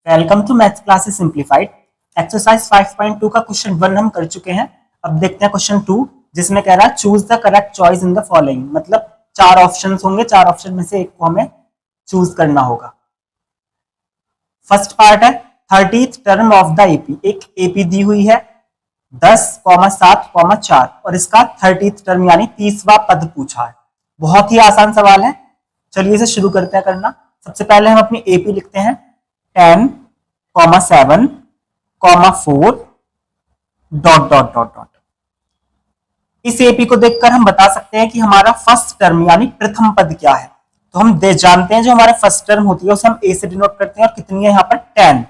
Welcome to maths classes simplified. Exercise 5.2 का question 1 हम कर चुके हैं। अब देखते हैं क्वेश्चन 2, जिसमें कह रहा है choose the correct choice in the following. मतलब 4 ऑप्शंस होंगे, 4 ऑप्शन में से एक को हमें चूज करना होगा। फर्स्ट पार्ट है 30th term of the AP. एक एपी दी हुई है 10,7,4 और इसका 30th टर्म यानी 30वां पद पूछा है। बहुत ही आसान सवाल है, चलिए इसे शुरू करते हैं करना। सबसे पहले हम अपनी एपी लिखते हैं 10,7,4 डॉट डॉट डॉट डॉट। इस एपी को देखकर हम बता सकते हैं कि हमारा फर्स्ट टर्म यानी प्रथम पद क्या है। तो हम जानते हैं जो हमारा फर्स्ट टर्म होती है उसे हम ए से डिनोट करते हैं और कितनी है यहाँ पर 10।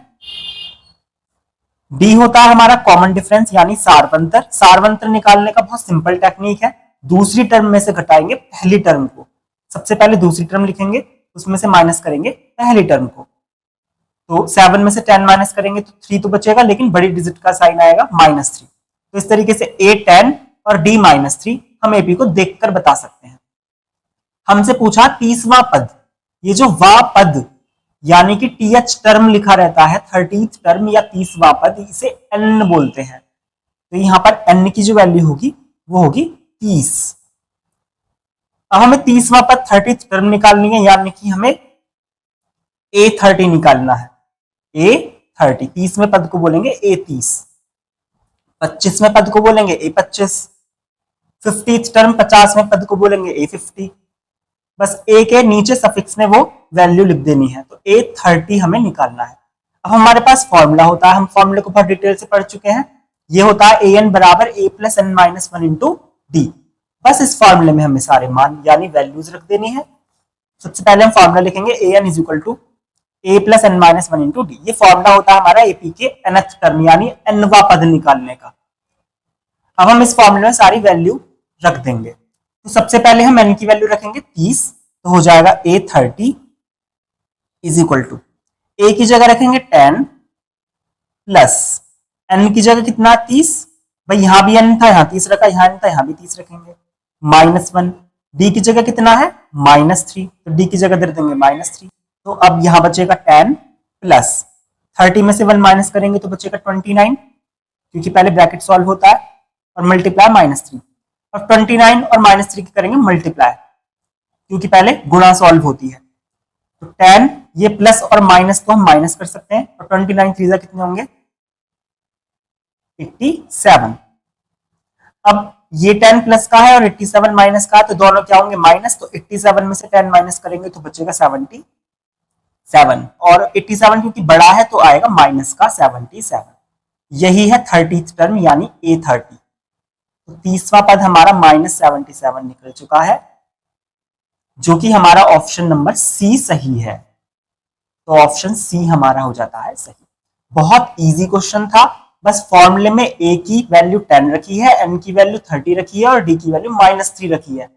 डी होता है हमारा कॉमन डिफरेंस यानी सारवंतर। सारवंतर निकालने का बहुत सिंपल टेक्निक है, दूसरी टर्म में से घटाएंगे पहली टर्म को। सबसे पहले दूसरी टर्म लिखेंगे, उसमें से माइनस करेंगे पहली टर्म को। तो 7 में से 10 माइनस करेंगे तो 3 तो बचेगा, लेकिन बड़ी डिजिट का साइन आएगा -3। तो इस तरीके से ए 10 और डी -3 हम एपी को देखकर बता सकते हैं। हमसे पूछा 30वां पद। ये जो वा पद यानी कि टीएच टर्म लिखा रहता है, 30th टर्म या 30वां पद, इसे एन बोलते हैं। तो यहां पर एन की जो वैल्यू होगी वो होगी 30। अब हमें 30वां पद 30th टर्म निकालनी है, यानी कि हमें A30 निकालना है। A30 30वें पद को बोलेंगे A30, 25वें पद को बोलेंगे A25, 50th टर्म 50वें पद को बोलेंगे A50। बस ए के नीचे सफिक्स में वो वैल्यू लिख देनी है। तो A30 हमें निकालना है। अब हमारे पास फॉर्मूला होता है, हम फॉर्मूले को बहुत डिटेल से पढ़ चुके हैं। ये होता है an बराबर a plus n minus 1 into D. बस इस फॉर्मूले में हमें सारे मान यानी वैल्यूज रख देनी है। सबसे पहले हम फॉर्मूला लिखेंगे an is equal to a plus n minus 1 into D. ये फॉर्मूला होता है हमारा एपी के nth टर्म यानी nवां पद निकालने का। अब हम इस फॉर्मूले में सारी वैल्यू रख देंगे। तो सबसे पहले हम n की वैल्यू रखेंगे 30, तो हो जाएगा A30 is equal to a की जगह रखेंगे 10 प्लस n की जगह कितना 30। भाई यहां भी n था, यहां 30 रखा, यहां n था, यहां भी 30 रखेंगे, -1। d की जगह कितना है -3, तो d की जगह दे देंगे -3। तो अब यहां बचेगा 10 प्लस 30 में से 1 माइनस करेंगे तो बचेगा 29, क्योंकि पहले ब्रैकेट सॉल्व होता है, और मल्टीप्लाई -3। और 29 और -3 की करेंगे मल्टीप्लाई, क्योंकि पहले गुणा सॉल्व होती है। तो 10 ये प्लस और माइनस तो हम माइनस कर सकते हैं, और 29 3 कितने होंगे 87। अब ये 10 प्लस का है और 87 माइनस का है, तो दोनों क्या होंगे माइनस। तो 87 में से 10 माइनस करेंगे तो बचेगा 77, और 87 क्योंकि बड़ा है तो आएगा माइनस का 77। यही है 30th टर्म यानी A30। तो 30वां पद हमारा -77 निकल चुका है, जो कि हमारा ऑप्शन नंबर सी सही है। तो ऑप्शन सी हमारा हो जाता है सही। बहुत इजी क्वेश्चन था, बस फॉर्मूले में a की वैल्यू 10 रखी है, n की वैल्यू 30 रखी है और d की वैल्यू -3 रखी है,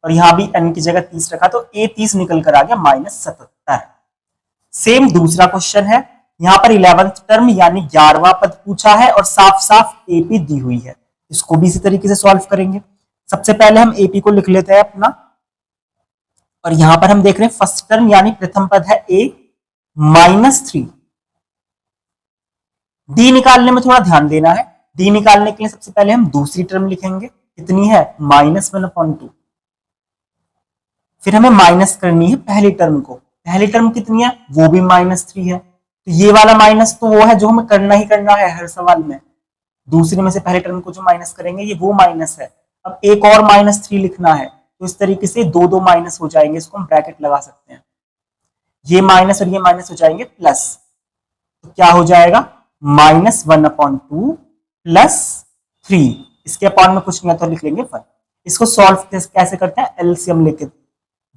और यहां भी n की जगह 30 रखा, तो a 30 निकल कर आ गया -77। सेम दूसरा क्वेश्चन है, यहां पर 11th टर्म यानी 11वां पद पूछा है और साफ साफ एपी दी हुई है। इसको भी इसी तरीके से सॉल्व करेंगे। सबसे पहले हम एपी को लिख लेते हैं अपना, और यहां पर हम देख रहे हैं फर्स्ट टर्म यानी प्रथम पद है a -3। डी निकालने में थोड़ा ध्यान देना है। डी निकालने के लिए सबसे पहले हम दूसरी टर्म लिखेंगे, कितनी है -1/2। फिर हमें माइनस करनी है पहली टर्म को। पहली टर्म कितनी है वो भी -3 है, तो ये वाला माइनस तो वो है जो हमें करना ही करना है हर सवाल में। दूसरे में से पहले टर्म को जो माइनस करेंगे ये वो माइनस है। अब एक और -3 लिखना है, तो इस तरीके से दो माइनस हो जाएंगे, इसको हम ब्रैकेट लगा सकते हैं। ये माइनस और ये माइनस हो जाएंगे प्लस, तो क्या हो जाएगा -1/2 + 3। इसके अपॉन में कुछ नहीं है तो लिख लेंगे 1। इसको सॉल्व कैसे करते हैं, एलसीएम लेके,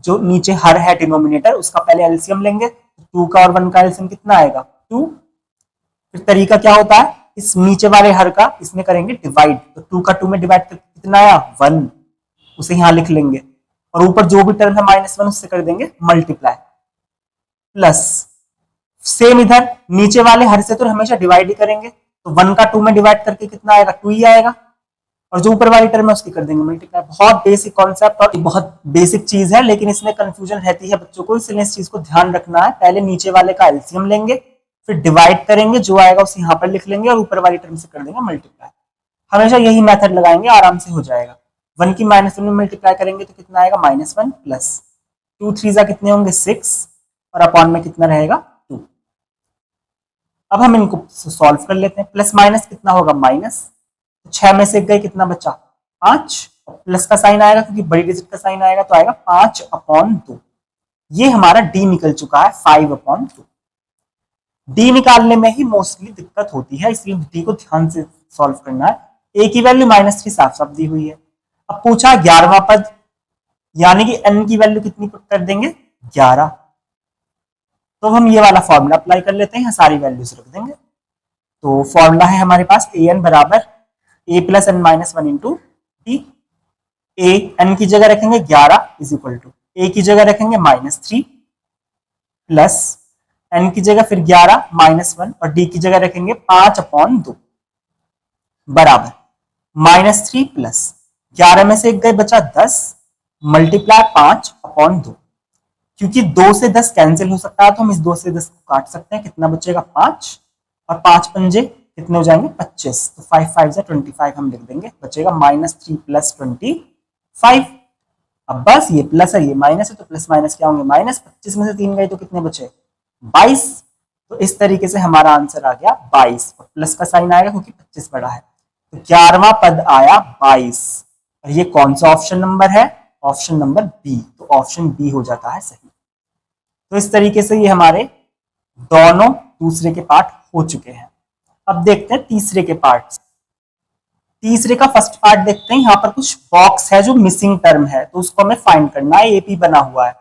जो नीचे हर है डिनोमिनेटर उसका पहले एलसीएम लेंगे। 2 का और 1 का एलसीएम कितना आएगा 2। फिर तरीका क्या होता है, इस नीचे वाले हर का इसमें करेंगे डिवाइड, तो 2 का 2 में डिवाइड करके कितना आया 1, उसे यहां लिख लेंगे, और ऊपर जो भी टर्म है -1 उससे कर देंगे मल्टीप्लाई, प्लस सेम इधर नीचे वाले हर से तो हमेशा डिवाइड ही करेंगे, तो 1 का 2 में डिवाइड करके कितना आएगा 2 ही आएगा, और जो ऊपर वाली टर्म है उसकी कर देंगे मल्टीप्लाई। बहुत बेसिक कॉन्सेप्ट और बहुत बेसिक चीज है, लेकिन इसमें कंफ्यूजन रहती है बच्चों को, इसलिए इस चीज को ध्यान रखना है। पहले नीचे वाले का एलसीएम लेंगे, फिर डिवाइड करेंगे, जो आएगा उसे यहाँ पर लिख लेंगे और ऊपर वाली टर्म से कर देंगे मल्टीप्लाई। हमेशा यही मेथड लगाएंगे, आराम से हो जाएगा। 1 की -1 में मल्टीप्लाई करेंगे तो कितना आएगा -1 प्लस 2 3 जा कितने होंगे 6 और अपॉन में कितना रहेगा 2। अब हम इनको सॉल्व कर लेते हैं। प्लस माइनस कितना होगा माइनस, तो 6 में से गए कितना बचा 5, प्लस का साइन आएगा क्योंकि बड़ी डिजिट का साइन आएगा तो आएगा 5/2। ये हमारा डी निकल चुका है 5/2। डी निकालने में ही मोस्टली दिक्कत होती है, इसलिए डी को ध्यान से सॉल्व करना है। ए की वैल्यू -3 साफ साफ दी हुई है। अब पूछा 11वां पद, यानी कि n की वैल्यू कितनी पुट कर देंगे 11। तो हम ये वाला फॉर्मूला अप्लाई कर लेते हैं, सारी वैल्यूज रख देंगे। तो फॉर्मूला है हमारे पास an बराबर a + n - 1 into T. a n की जगह रखेंगे 11 इज इक्वल टू a की जगह रखेंगे -3 प्लस n की जगह फिर 11 -1 और d की जगह रखेंगे 5/2 बराबर -3 प्लस 11 में से एक गए बचा 10 मल्टीप्लाई 5/2। क्योंकि 2 से 10 कैंसिल हो सकता है तो हम इस 2 से 10 को काट सकते हैं, कितना बचेगा 5 और 5 पंजे कितने हो जाएंगे 25, तो 5 5 जा 25 हम लिख देंगे, बचेगा -3 प्लस 25। अब बस ये प्लस है ये माइनस है तो प्लस माइनस क्या होंगे माइनस, 25 में से 3 गए तो कितने बचे 22। तो इस तरीके से हमारा आंसर आ गया 22 और प्लस का साइन आएगा क्योंकि 25 बड़ा है, तो 11वां पद आया 22। और ये कौन सा ऑप्शन नंबर है, ऑप्शन नंबर बी, तो ऑप्शन बी हो जाता है सही। तो इस तरीके से ये हमारे दोनों दूसरे के पार्ट हो चुके हैं। अब देखते हैं तीसरे के पार्ट। तीसरे का फर्स्ट पार्ट देखते हैं। यहाँ पर कुछ बॉक्स है जो मिसिंग टर्म है, तो उसको हमें फाइंड करना है। एपी बना हुआ है,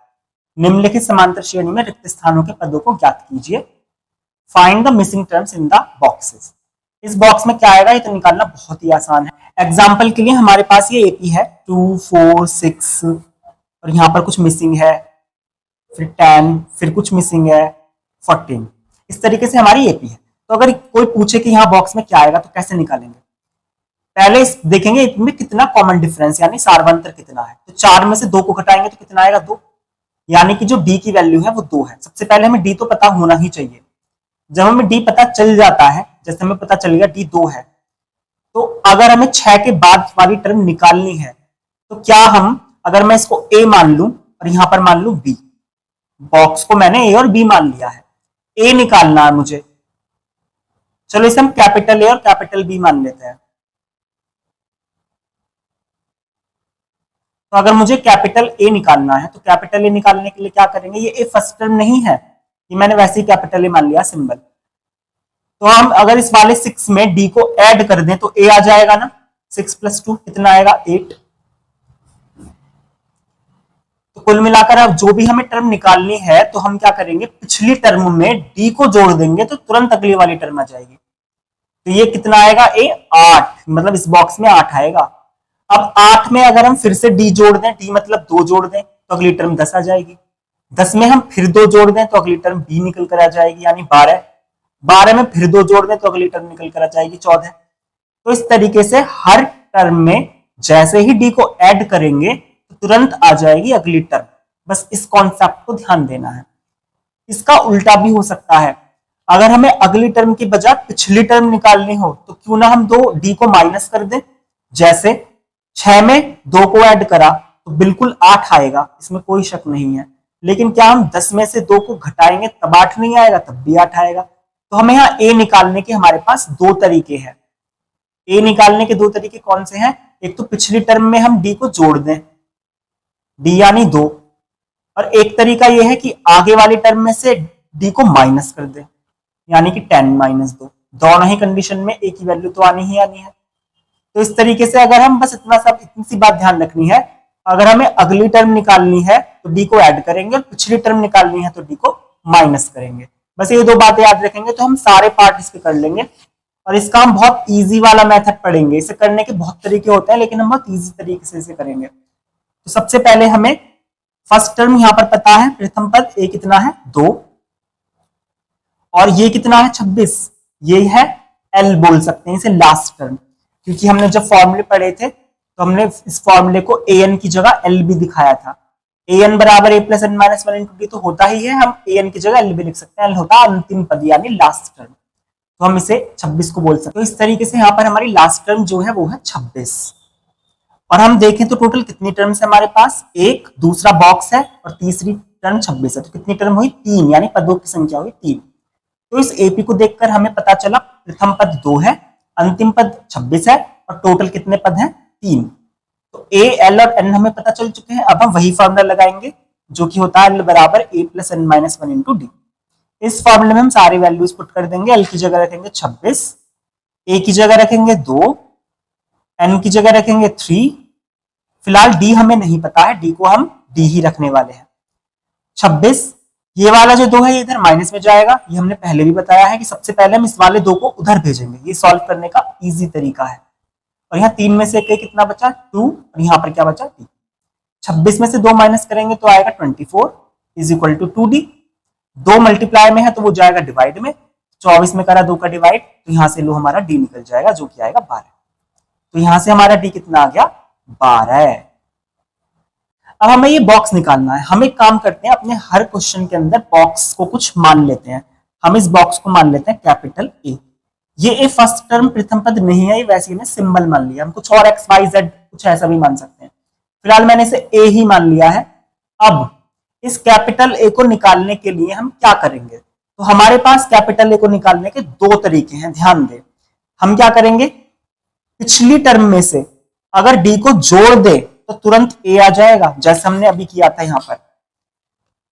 निम्नलिखित समांतर श्रेणी में रिक्त स्थानों के पदों को ज्ञात कीजिए। Find the missing terms in the boxes. इस बॉक्स में क्या आएगा ये तो निकालना बहुत ही आसान है। एग्जाम्पल के लिए हमारे पास ये एपी है 2 4 6 और यहाँ पर कुछ मिसिंग है, फिर 10, फिर कुछ मिसिंग है 14। इस तरीके से हमारी एपी है। तो अगर कोई पूछे कि यहाँ बॉक्स में क्या आएगा तो कैसे निकालेंगे, पहले देखेंगे इनमें कितना कॉमन डिफरेंस यानी सार्वंतर कितना है। तो 4 में से 2 को घटाएंगे तो कितना आएगा 2, यानी कि जो डी की वैल्यू है वो 2 है। सबसे पहले हमें डी तो पता होना ही चाहिए। जब हमें डी पता चल जाता है, जैसे हमें पता चल गया डी 2 है, तो अगर हमें 6 के बाद वाली टर्म निकालनी है तो क्या हम, अगर मैं इसको ए मान लूं और यहां पर मान लूं बी, बॉक्स को मैंने ए और बी मान लिया है, ए निकालना है मुझे, चलो इसे हम कैपिटल ए और कैपिटल बी मान लेते हैं। तो अगर मुझे कैपिटल ए निकालना है तो कैपिटल ए निकालने के लिए क्या करेंगे, ये ए फर्स्ट टर्म नहीं है, ये मैंने वैसे ही कैपिटल ए मान लिया सिंबल। तो हम अगर इस वाले 6 में डी को ऐड कर दें तो ए आ जाएगा ना, 6 + 2 कितना आएगा 8। तो कुल मिलाकर अब जो भी हमें टर्म निकालनी है तो हम क्या करेंगे, पिछली टर्म में डी को जोड़ देंगे तो तुरंत अगली वाली टर्म आ जाएगी। तो ये कितना आएगा ए 8, मतलब इस बॉक्स में 8 आएगा। अब 8 में अगर हम फिर से डी जोड़ दें, डी मतलब 2 जोड़ दें तो अगली टर्म 10 आ जाएगी। 10 में हम फिर 2 जोड़ दें तो अगली टर्म बी निकल कर आ जाएगी यानी 12। 12 में फिर 2 जोड़ दें तो अगली टर्म निकल कर आ जाएगी 14। तो इस तरीके से हर टर्म में जैसे ही डी को ऐड करेंगे तो तुरंत आ जाएगी अगली टर्म। बस इस कॉन्सेप्ट को ध्यान देना है। इसका उल्टा भी हो सकता है, अगर हमें अगली टर्म की बजाय पिछली टर्म निकालनी हो तो क्यों ना हम 2 डी को माइनस कर दें। जैसे 6 में 2 को ऐड करा तो बिल्कुल 8 आएगा, इसमें कोई शक नहीं है। लेकिन क्या हम 10 में से 2 को घटाएंगे तब 8 नहीं आएगा, तब भी 8 आएगा। तो हमें यहाँ ए निकालने के हमारे पास 2 तरीके हैं। ए निकालने के 2 तरीके कौन से हैं, एक तो पिछली टर्म में हम डी को जोड़ दें, डी यानी 2, और एक तरीका यह है कि आगे वाली टर्म में से डी को माइनस कर दें यानी कि 10 - 2। दोनों ही कंडीशन में ए की वैल्यू तो आनी ही आनी है। तो इस तरीके से अगर हम बस इतनी सी बात ध्यान रखनी है, अगर हमें अगली टर्म निकालनी है तो डी को ऐड करेंगे और पिछली टर्म निकालनी है तो डी को माइनस करेंगे। बस ये 2 बातें याद रखेंगे तो हम सारे पार्ट इसके कर लेंगे। और इसका हम बहुत इजी वाला मेथड पढ़ेंगे। इसे करने के बहुत तरीके होते हैं लेकिन हम बहुत इजी तरीके से इसे करेंगे। तो सबसे पहले हमें फर्स्ट टर्म यहां पर पता है, प्रथम पद ए कितना है 2 और ये कितना है 26, ये है एल बोल सकते हैं इसे लास्ट टर्म, क्योंकि हमने जब फॉर्मूले पढ़े थे तो हमने इस फॉर्मूले को ए एन की जगह एल भी दिखाया था। ए एन बराबर A plus N minus one into D तो होता ही है, हम ए एन की जगह एल भी लिख सकते हैं, एल होता है अंतिम पद यानी लास्ट टर्म, तो हम इसे 26 को बोल सकते हैं। तो इस तरीके से यहाँ पर हमारी लास्ट टर्म जो है वो है 26। और हम देखें तो टोटल कितनी टर्म्स है हमारे पास, एक दूसरा बॉक्स है और तीसरी टर्म 26 है, तो कितनी टर्म हुई 3, यानी पदों की संख्या हुई 3। तो इस एपी को देखकर हमें पता चला प्रथम पद 2 है, अंतिम पद 26 है और टोटल कितने पद हैं 3। तो ए एल और एन हमें पता चल चुके हैं। अब हम वही फॉर्मूला लगाएंगे जो कि होता है एल बराबर A plus N minus one into D. इस फॉर्मूले में हम सारी वैल्यूज पुट कर देंगे। एल की जगह रखेंगे 26, ए की जगह रखेंगे 2, एन की जगह रखेंगे 3, फिलहाल डी हमें नहीं पता है, डी को हम डी ही रखने वाले हैं। 26, ये वाला जो 2 है ये इधर माइनस में जाएगा, ये हमने पहले भी बताया है कि सबसे पहले हम इस वाले 2 को उधर भेजेंगे, ये सॉल्व करने का इजी तरीका है। और यहाँ 3 में से कितना बचा 2 और यहाँ पर क्या बचा 3। 26 में से 2 माइनस करेंगे तो आएगा 24 is equal to 2d। 2 multiply में है तो वो जाएगा डिवाइड में, 24 में करा 2 का डिवाइड, तो यहाँ से लो हमारा d निकल जाएगा जो कि आएगा 12। तो यहाँ से हमारा d कितना आ गया 12। अब हमें ये बॉक्स निकालना है। हम एक काम करते हैं, अपने हर क्वेश्चन के अंदर बॉक्स को कुछ मान लेते हैं। हम इस बॉक्स को मान लेते हैं कैपिटल ए। ये ए फर्स्ट टर्म प्रथम पद नहीं है, ये वैसे ही सिंबल मान लिया। हम कुछ और एक्स वाई जेड कुछ ऐसा भी मान सकते हैं, फिलहाल मैंने इसे ए ही मान लिया है। अब इस कैपिटल ए को निकालने के लिए हम क्या करेंगे, तो हमारे पास कैपिटल ए को निकालने के 2 तरीके हैं, ध्यान दें। हम क्या करेंगे, पिछली टर्म में से अगर डी को जोड़ दे तो तुरंत ए आ जाएगा, जैसे हमने अभी किया था। यहां पर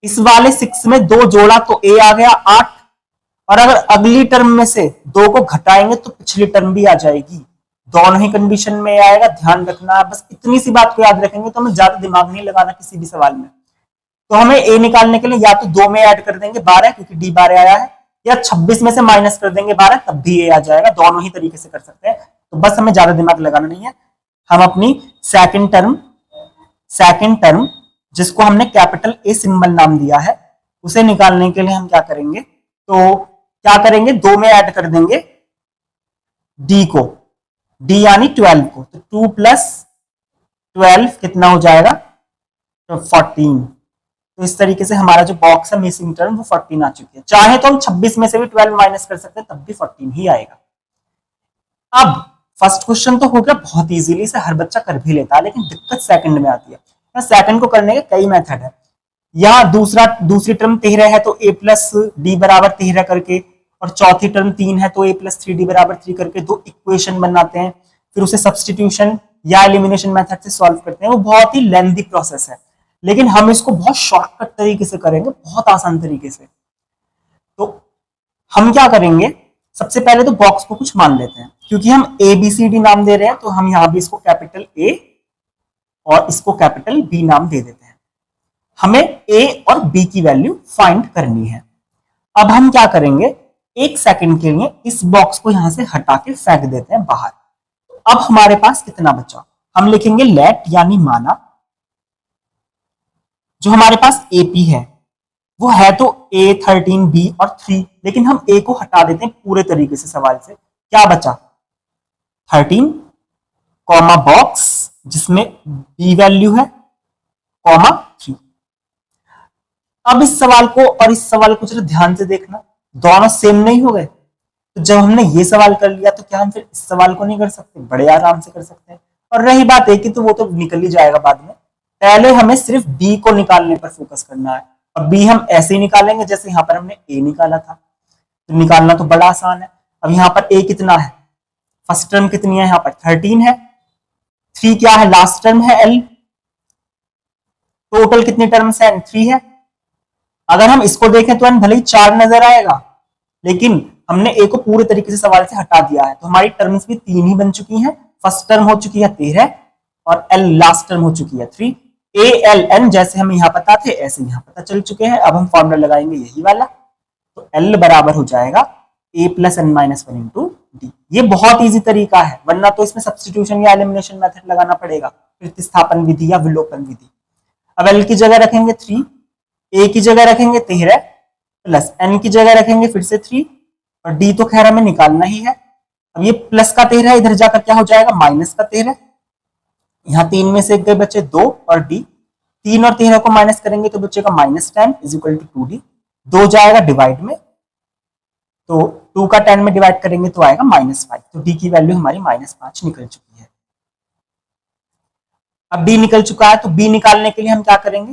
इस वाले 6 में 2 जोड़ा तो ए आ गया 8, और अगर अगली टर्म में से 2 को घटाएंगे तो पिछली टर्म भी आ जाएगी। दोनों ही कंडीशन में आएगा, ध्यान रखना। बस इतनी सी बात को याद रखेंगे तो हमें ज्यादा दिमाग नहीं लगाना किसी भी सवाल में। तो हमें ए निकालने के लिए या तो 2 में ऐड कर देंगे 12 क्योंकि डी 12 आया है, या 26 में से माइनस कर देंगे 12 तब भी ए आ जाएगा। दोनों ही तरीके से कर सकते हैं, तो बस हमें ज्यादा दिमाग लगाना नहीं है। हम अपनी सेकंड टर्म जिसको हमने कैपिटल ए सिंबल नाम दिया है उसे निकालने के लिए हम क्या करेंगे, तो क्या करेंगे 2 में ऐड कर देंगे डी को, डी यानी 12 को, तो 2 प्लस 12 कितना हो जाएगा तो 14। तो इस तरीके से हमारा जो बॉक्स है मिसिंग टर्म वो 14 आ चुकी है। चाहे तो हम 26 में से भी 12 माइनस कर सकते हैं तब भी 14 ही आएगा। अब फर्स्ट क्वेश्चन तो हो गया बहुत इजीली से, हर बच्चा कर भी लेता है, लेकिन दिक्कत सेकंड में आती है। सेकंड को करने के कई मेथड है। यहाँ दूसरी टर्म 13 है तो a प्लस डी बराबर 13 करके, और चौथी टर्म 3 है तो a प्लस 3d बराबर 3 करके 2 इक्वेशन बनाते हैं, फिर उसे सब्सटीट्यूशन या एलिमिनेशन मेथड से सॉल्व करते हैं। वो बहुत ही लेंथी प्रोसेस है, लेकिन हम इसको बहुत शॉर्टकट तरीके से करेंगे, बहुत आसान तरीके से। तो हम क्या करेंगे, सबसे पहले तो बॉक्स को कुछ मान लेते हैं, क्योंकि हम ABCD नाम दे रहे हैं तो हम यहां भी इसको कैपिटल A और इसको कैपिटल B नाम दे देते हैं। हमें A और B की वैल्यू फाइंड करनी है। अब हम क्या करेंगे, 1 सेकंड के लिए इस बॉक्स को यहां से हटा के फेंक देते हैं बाहर। अब हमारे पास कितना बचा, हम लिखेंगे लेट यानी माना, जो हमारे पास AP है वो है तो A 13 B और 3, लेकिन हम A को हटा देते हैं पूरे तरीके से सवाल से। क्या बचा 13 कॉमा बॉक्स जिसमें B वैल्यू है कॉमा 3। अब इस सवाल को और इस सवाल को जरा ध्यान से देखना, दोनों सेम नहीं हो गए। तो जब हमने ये सवाल कर लिया तो क्या हम फिर इस सवाल को नहीं कर सकते, बड़े आराम से कर सकते हैं। और रही बात A की तो वो तो निकल ही जाएगा बाद में, पहले हमें सिर्फ B को निकालने पर फोकस करना है। अब B हम ऐसे ही निकालेंगे जैसे यहाँ पर हमने A निकाला था, तो निकालना तो बड़ा आसान है। अब यहाँ पर A कितना है, फर्स्ट टर्म कितनी है, यहाँ पर 13 है, 3 क्या है लास्ट टर्म है L, टोटल कितनी टर्म्स है 3 है। अगर हम इसको देखें तो भले ही 4 नजर आएगा, लेकिन हमने A को पूरे तरीके से सवाल से हटा दिया है, तो हमारी टर्म्स भी 3 ही बन चुकी हैं। फर्स्ट टर्म हो चुकी है 13 और L लास्ट टर्म हो चुकी है 3। ALN जैसे हम यहाँ पता थे ऐसे यहाँ पता चल चुके हैं। अब हम फॉर्मूला लगाएंगे यही वाला, तो L बराबर हो जाएगा A plus N minus one into D. ये बहुत इजी तरीका है, वरना तो इसमें सब्सटीट्यूशन या एलिमिनेशन मेथड लगाना पड़ेगा, प्रतिस्थापन विधि या विलोपन विधि। अब L की जगह रखेंगे 3, A की जगह रखेंगे 13 प्लस N की जगह रखेंगे फिर से 3, और D तो खैर हमें निकालना ही है। अब ये प्लस का 13 इधर जाकर क्या हो जाएगा माइनस का 13, यहाँ 3 में से एक गए बचे 2 और D, 3 और 13 को माइनस करेंगे तो बचेगा -10 इज इक्वल टू 2d। 2 जाएगा डिवाइड में, तो 2 का 10 में डिवाइड करेंगे तो आएगा -5। तो d की वैल्यू हमारी -5 निकल चुकी है। अब d निकल चुका है तो b निकालने के लिए हम क्या करेंगे,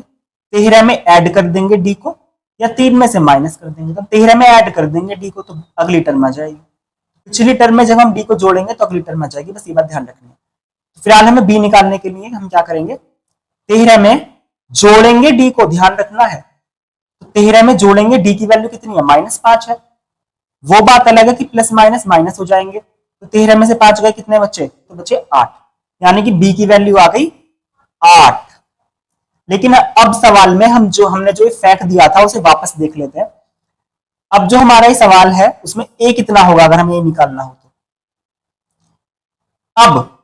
13 में ऐड कर देंगे d को, या 3 में से माइनस कर देंगे। तो 13 में ऐड कर देंगे d को तो अगली टर्म आ जाएगी। पिछली टर्म में जब हम d को जोड़ेंगे तो अगली टर्म आ जाएगी, बस ये बात ध्यान रखनी है। तो फिलहाल हमें b निकालने के लिए हम क्या करेंगे, 13 में जोड़ेंगे d को, ध्यान रखना है। तो 13 में जोड़ेंगे, d की वैल्यू कितनी है, -5 है। वो बात अलग है कि प्लस माइनस माइनस हो जाएंगे। तो 13 में से 5 गए, कितने बचे, तो बचे 8, यानी कि b की वैल्यू आ गई 8। लेकिन अब सवाल में हमने जो फैक्ट दिया था उसे वापस देख लेते हैं। अब जो हमारा ये सवाल है उसमें a कितना होगा अगर हमें ये निकालना हो तो। अब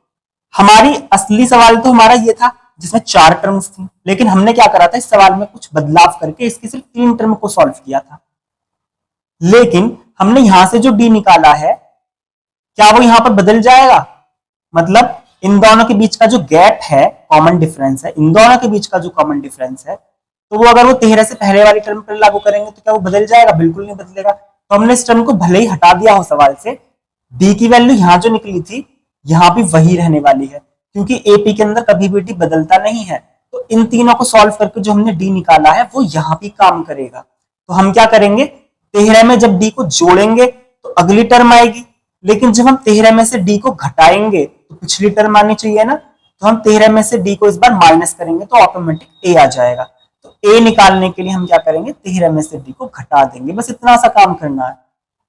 हमारी असली सवाल तो हमारा ये था जिसमें 4 टर्म्स थी, लेकिन हमने क्या करा था, इस सवाल में कुछ बदलाव करके इसकी सिर्फ 3 टर्म को सॉल्व किया था। लेकिन हमने यहां से जो d निकाला है, क्या वो यहां पर बदल जाएगा, मतलब इन दोनों के बीच का जो गैप है, कॉमन डिफरेंस है, इन दोनों के बीच का जो कॉमन डिफरेंस है, तो वो अगर वो 13 से पहले वाली टर्म पर लागू करेंगे तो क्या वो बदल जाएगा, बिल्कुल नहीं बदलेगा। तो हमने इस टर्म को भले ही हटा दिया हो सवाल से, d की वैल्यू यहां जो निकली थी यहां भी वही रहने वाली है, क्योंकि एपी के अंदर कभी भी d बदलता नहीं है। तो इन तीनों को सॉल्व करके जो हमने d निकाला है वो यहां भी काम करेगा। तो हम क्या करेंगे, 13 में जब d को जोड़ेंगे तो अगली टर्म आएगी, लेकिन जब हम 13 में से d को घटाएंगे तो पिछली टर्म आनी चाहिए ना। तो हम 13 में से d को इस बार माइनस करेंगे तो ऑटोमेटिक a आ जाएगा। तो a निकालने के लिए हम क्या करेंगे, 13 में से d को घटा देंगे, बस इतना सा काम करना है।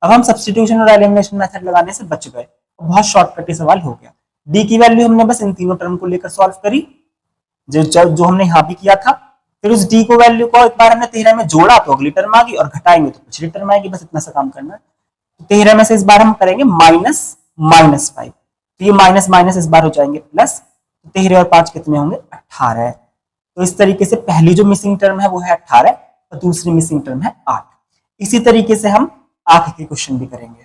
अब हम सब्स्टिट्यूशन और एलिमिनेशन मेथड लगाने से बच गए, बहुत शॉर्टकट सवाल हो गया। d की वैल्यू हमने बस इन तीनों टर्म को लेकर सॉल्व करी, जो हमने यहाँ भी किया था। फिर उस d को वैल्यू को एक बार हमने 13 में जोड़ा तो अगली टर्म आ गई, और घटाएंगे तो पिछली टर्म आएगी, बस इतना सा काम करना है। 13 में से इस बार हम करेंगे -5, तो ये माइनस माइनस इस बार हो जाएंगे प्लस। 13 और 5 कितने होंगे, 18। तो इस तरीके से पहली जो मिसिंग टर्म है वो है 18 और दूसरी मिसिंग टर्म है 8। इसी तरीके से हम आगे के क्वेश्चन भी करेंगे।